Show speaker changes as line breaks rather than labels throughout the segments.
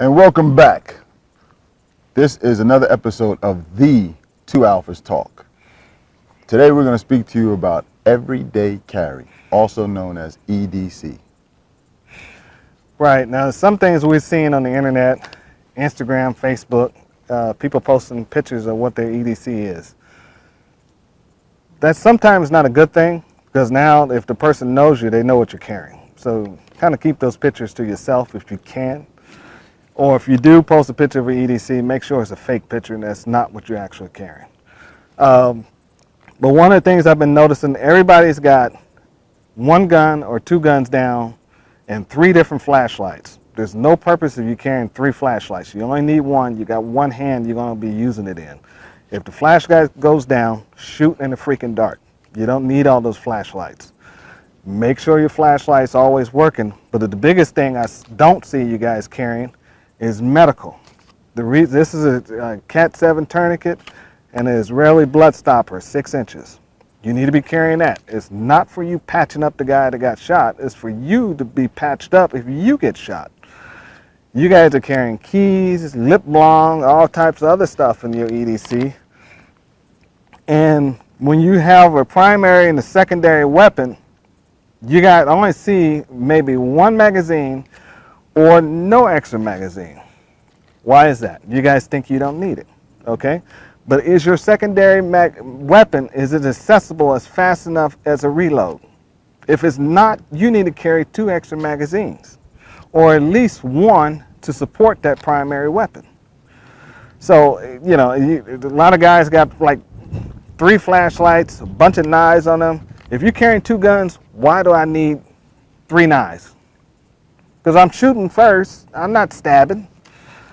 And welcome back. This is another episode of the Two Alphas Talk. Today we're going to speak to you about everyday carry, also known as EDC.
Right. Now, some things we've seen on the internet, Instagram, Facebook, people posting pictures of what their EDC is. That's sometimes not a good thing, because now if the person knows you, they know what you're carrying. So kind of keep those pictures to yourself if you can. Or if you do post a picture of an EDC, make sure it's a fake picture and that's not what you're actually carrying. But one of the things I've been noticing, everybody's got one gun or two guns down and three different flashlights. There's no purpose if you're carrying three flashlights. You only need one. You got one hand you're going to be using it in. If the flashlight goes down, shoot in the freaking dark. You don't need all those flashlights. Make sure your flashlight's always working. But the biggest thing I don't see you guys carrying is medical. This is a Cat 7 tourniquet and an Israeli blood stopper, 6 inches. You need to be carrying that. It's not for you patching up the guy that got shot. It's for you to be patched up if you get shot. You guys are carrying keys, lip balm, all types of other stuff in your EDC. And when you have a primary and a secondary weapon, you got only see maybe one magazine or no extra magazine. Why is that? You guys think you don't need it, okay? But is your secondary weapon, is it accessible as fast enough as a reload? If it's not, you need to carry 2 extra magazines, or at least one to support that primary weapon. So, you know, a lot of guys got like 3 flashlights, a bunch of knives on them. If you're carrying 2 guns, why do I need 3 knives? Because I'm shooting first, I'm not stabbing.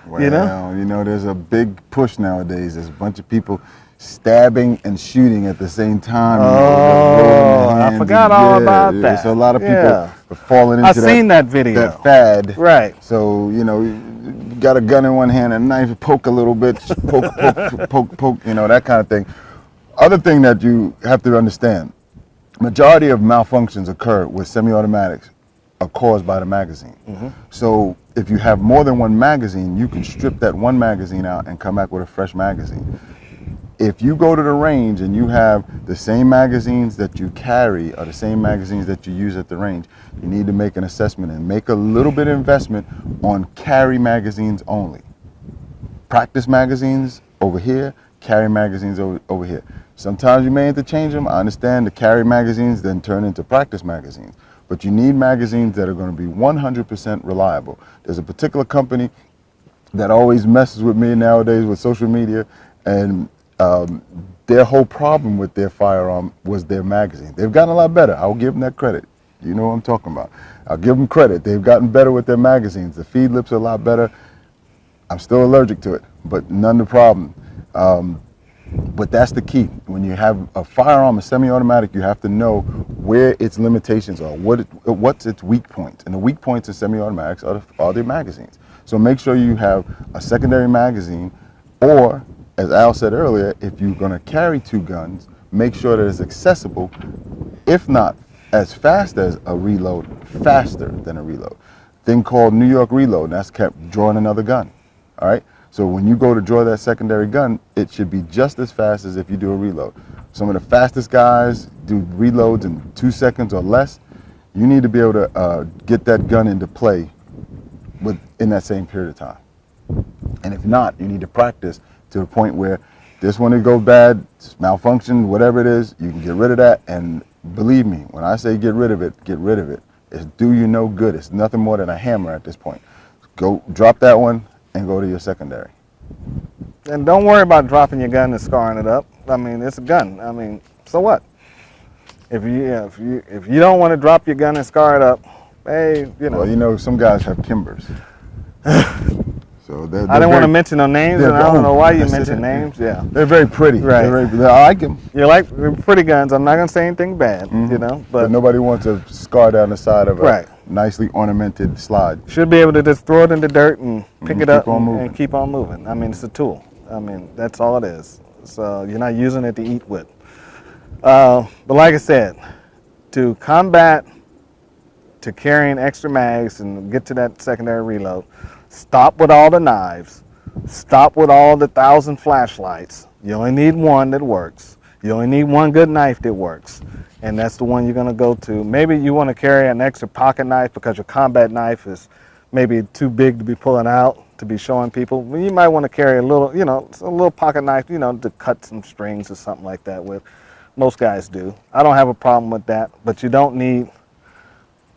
Well, you know, there's a big push nowadays. There's a bunch of people stabbing and shooting at the same time.
Oh, I forgot all about that.
So a lot of people are falling into
that video.
That fad.
Right.
So, you know, you got a gun in one hand and a knife, poke a little bit, poke, you know, that kind of thing. Other thing that you have to understand, majority of malfunctions occur with semi-automatics are caused by the magazine. So if you have more than one magazine, you can strip that one magazine out and come back with a fresh magazine. If you go to the range and you have the same magazines that you carry or the same magazines that you use at the range, you need to make an assessment and make a little bit of investment on carry magazines only. Practice magazines over here, carry magazines over here. Sometimes you may interchange them. I understand the carry magazines then turn into practice magazines. But you need magazines that are going to be 100% reliable. There's a particular company that always messes with me nowadays with social media, and their whole problem with their firearm was their magazine. They've gotten a lot better. I'll give them that credit. You know what I'm talking about. I'll give them credit. They've gotten better with their magazines. The feed lips are a lot better. I'm still allergic to it, but none the problem. But that's the key. When you have a firearm, a semi-automatic, you have to know where its limitations are, what's its weak points. And the weak points in semi-automatics are the magazines. So make sure you have a secondary magazine, or, as Al said earlier, if you're going to carry 2 guns, make sure that it's accessible, if not as fast as a reload, faster than a reload. Thing called New York reload, and that's kept drawing another gun, all right? So when you go to draw that secondary gun, it should be just as fast as if you do a reload. Some of the fastest guys do reloads in 2 seconds or less. You need to be able to get that gun into play in that same period of time. And if not, you need to practice to the point where this one it goes bad, malfunction, whatever it is, you can get rid of that. And believe me, when I say get rid of it, get rid of it. It's do you no good. It's nothing more than a hammer at this point. Go drop that one and go to your secondary.
And don't worry about dropping your gun and scarring it up. I mean, it's a gun. I mean, so what? If you don't want to drop your gun and scar it up, hey, you know.
Well, you know, some guys have Kimbers. So
I didn't want to mention no names, and I don't know why you mention names. Yeah,
they're very pretty.
Right,
I like them.
You like pretty guns. I'm not gonna say anything bad, you know.
But nobody wants a scar down the side of a nicely ornamented slide.
Should be able to just throw it in the dirt and pick it up and keep on moving. I mean, it's a tool. I mean, that's all it is. So you're not using it to eat with. But like I said, to combat, to carrying extra mags and get to that secondary reload, Stop with all the knives. Stop with all the 1,000 flashlights. You only need one that works. You only need one good knife that works. And that's the one you're going to go to. Maybe you want to carry an extra pocket knife because your combat knife is maybe too big to be pulling out, to be showing people. Well, you might want to carry a little, a little pocket knife, to cut some strings or something like that with. Most guys do. I don't have a problem with that, but you don't need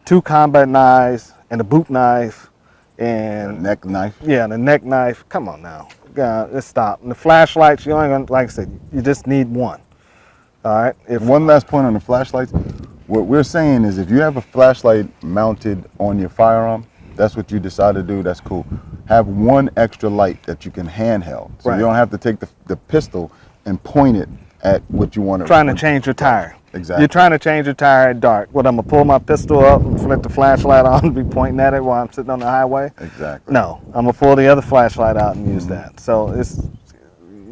2 combat knives and a boot knife and
neck knife.
Yeah, the neck knife. Come on now. Let's stop. And the flashlights, you only gonna, like I said, you just need one. All right.
One last point on the flashlights. What we're saying is if you have a flashlight mounted on your firearm, that's what you decide to do, that's cool. Have one extra light that you can handheld. So
Right.
you don't have to take the pistol and point it at what you want to.
Trying to change your tire.
Exactly.
You're trying to change your tire at dark. What, I'm going to pull my pistol up and flip the flashlight on and be pointing at it while I'm sitting on the highway?
Exactly.
No, I'm going to pull the other flashlight out and use that. So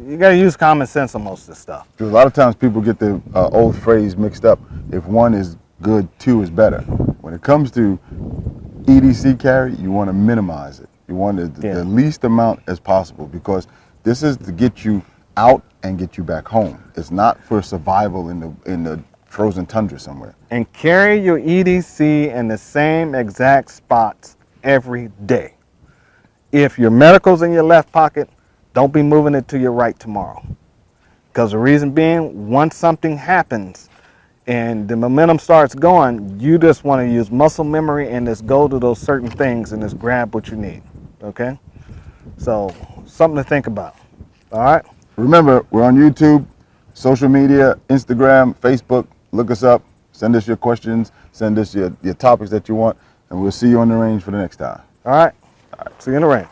you got to use common sense on most of this stuff.
Because a lot of times people get the old phrase mixed up. If one is good, 2 is better. When it comes to EDC carry, you want to minimize it. You want the least amount as possible because this is to get you out and get you back home. It's not for survival in the frozen tundra somewhere.
And carry your EDC in the same exact spots every day. If your medical's in your left pocket, don't be moving it to your right tomorrow. Because the reason being, once something happens and the momentum starts going, you just want to use muscle memory and just go to those certain things and just grab what you need. Okay? So, something to think about. All right?
Remember, we're on YouTube, social media, Instagram, Facebook. Look us up. Send us your questions. Send us your topics that you want. And we'll see you on the range for the next time.
All right? See you in the range.